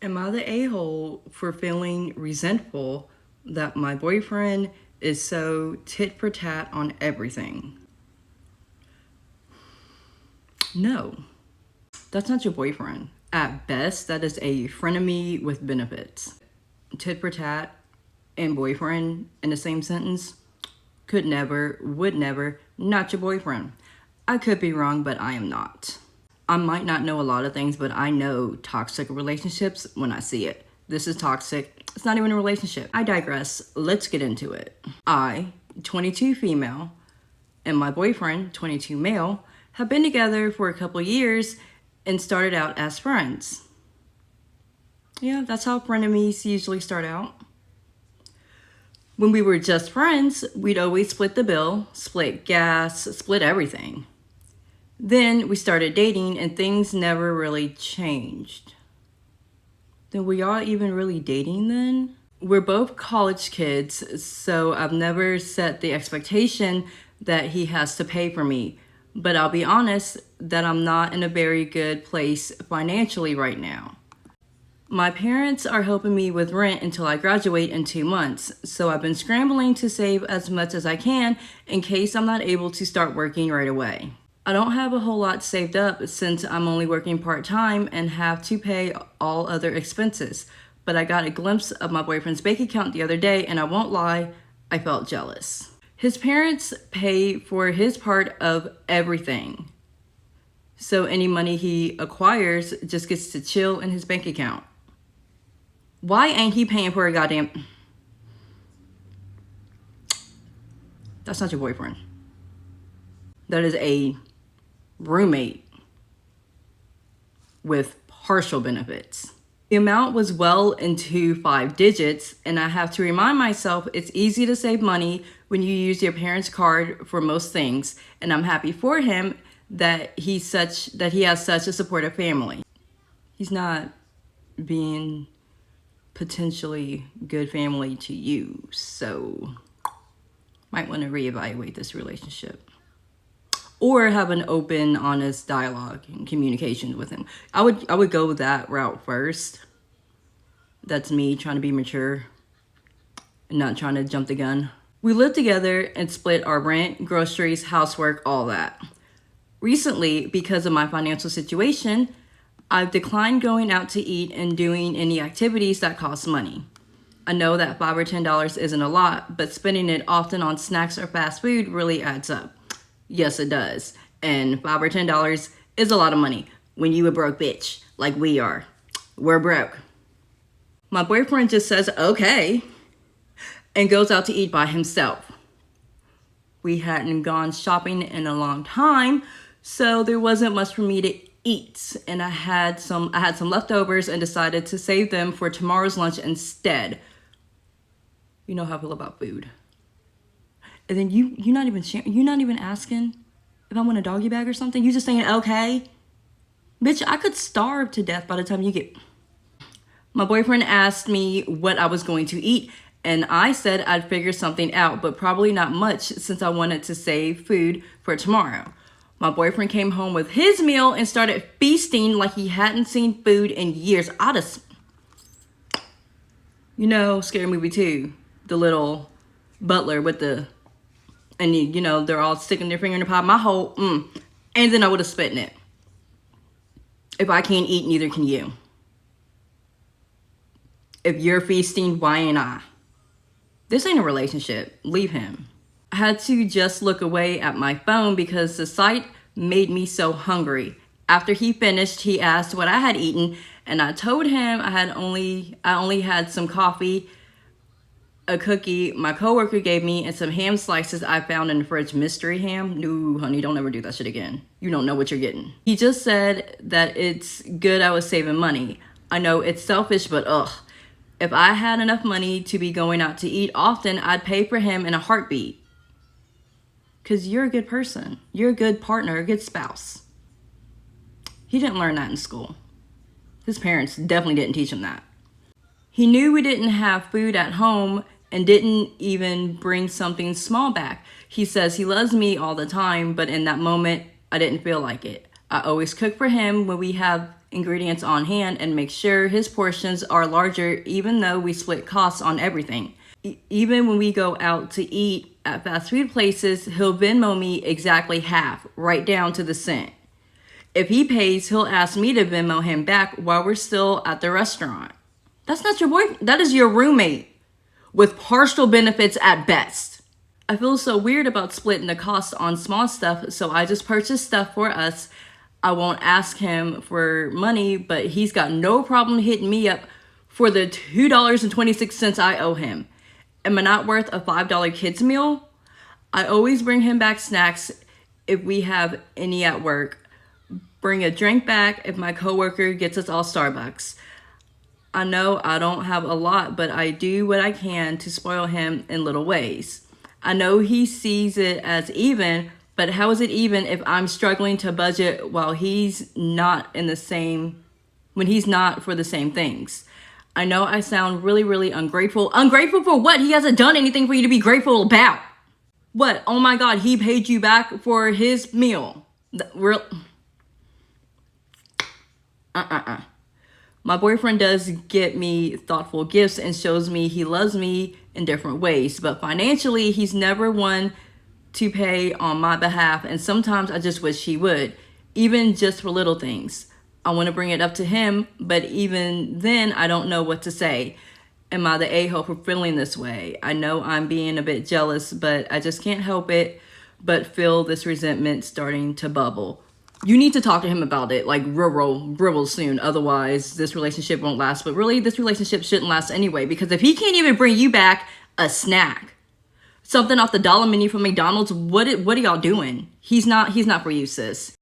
Am I the a-hole for feeling resentful that my boyfriend is so tit-for-tat on everything? No, that's not your boyfriend. At best, that is a frenemy with benefits. Tit-for-tat and boyfriend in the same sentence? Could never, would never, not your boyfriend. I could be wrong, but I am not. I might not know a lot of things, but I know toxic relationships when I see it. This is toxic. It's not even a relationship. I digress. Let's get into it. I, 22 female, and my boyfriend, 22 male, have been together for a couple years and started out as friends. Yeah, that's how frenemies usually start out. When we were just friends, we'd always split the bill, split gas, split everything. Then we started dating and things never really changed. Then were y'all even really dating then? We're both college kids, so I've never set the expectation that he has to pay for me. But I'll be honest that I'm not in a very good place financially right now. My parents are helping me with rent until I graduate in 2 months, so I've been scrambling to save as much as I can in case I'm not able to start working right away. I don't have a whole lot saved up since I'm only working part-time and have to pay all other expenses, but I got a glimpse of my boyfriend's bank account the other day and I won't lie, I felt jealous. His parents pay for his part of everything, so any money he acquires just gets to chill in his bank account. Why ain't he paying for a goddamn... That's not your boyfriend. That is a roommate with partial benefits. The amount was well into 5 digits, and I have to remind myself it's easy to save money when you use your parents' card for most things, and I'm happy for him that he has such a supportive family. He's not being potentially good family to you, so might want to reevaluate this relationship or have an open, honest dialogue and communication with him. I would go that route first. That's me trying to be mature and not trying to jump the gun. We lived together and split our rent, groceries, housework, all that. Recently, because of my financial situation, I've declined going out to eat and doing any activities that cost money. I know that $5 or $10 isn't a lot, but spending it often on snacks or fast food really adds up. Yes, it does. And $5 or $10 is a lot of money when you a broke bitch like we are. We're broke. My boyfriend just says, okay, and goes out to eat by himself. We hadn't gone shopping in a long time, so there wasn't much for me to eat, and I had some leftovers and decided to save them for tomorrow's lunch instead. You know how I feel about food. And then you're not even sharing, you're not even asking if I want a doggy bag or something. You just saying okay. Bitch, I could starve to death by the time you get... My boyfriend asked me what I was going to eat, and I said I'd figure something out, but probably not much since I wanted to save food for tomorrow. My boyfriend came home with his meal and started feasting like he hadn't seen food in years. You know, Scary Movie 2, the little butler with the, and you know, they're all sticking their finger in the pie. My whole, and then I would have spit in it. If I can't eat, neither can you. If you're feasting, why ain't I? This ain't a relationship. Leave him. I had to just look away at my phone because the sight made me so hungry. After he finished, he asked what I had eaten, and I told him I only had some coffee, a cookie my coworker gave me, and some ham slices I found in the fridge. Mystery ham? No, honey, don't ever do that shit again. You don't know what you're getting. He just said that it's good I was saving money. I know it's selfish, but ugh. If I had enough money to be going out to eat often, I'd pay for him in a heartbeat. Because you're a good person. You're a good partner, a good spouse. He didn't learn that in school. His parents definitely didn't teach him that. He knew we didn't have food at home and didn't even bring something small back. He says he loves me all the time, but in that moment, I didn't feel like it. I always cook for him when we have ingredients on hand and make sure his portions are larger, even though we split costs on everything. Even when we go out to eat at fast food places, he'll Venmo me exactly half, right down to the cent. If he pays, he'll ask me to Venmo him back while we're still at the restaurant. That's not your boyfriend. That is your roommate with partial benefits at best. I feel so weird about splitting the cost on small stuff, so I just purchase stuff for us. I won't ask him for money, but he's got no problem hitting me up for the $2.26 I owe him. Am I not worth a $5 kids meal? I always bring him back snacks if we have any at work. Bring a drink back if my coworker gets us all Starbucks. I know I don't have a lot, but I do what I can to spoil him in little ways. I know he sees it as even, but how is it even if I'm struggling to budget while he's not in the same, when he's not for the same things? I know I sound really, really ungrateful. Ungrateful for what? He hasn't done anything for you to be grateful about. What? Oh my God, he paid you back for his meal. Real. My boyfriend does get me thoughtful gifts and shows me he loves me in different ways, but financially, he's never one to pay on my behalf, and sometimes I just wish he would, even just for little things. I want to bring it up to him, but even then, I don't know what to say. Am I the a-hole for feeling this way? I know I'm being a bit jealous, but I just can't help it but feel this resentment starting to bubble. You need to talk to him about it, like real soon. Otherwise, this relationship won't last. But really, this relationship shouldn't last anyway, because if he can't even bring you back a snack, something off the dollar menu from McDonald's, what are y'all doing? He's not for you, sis.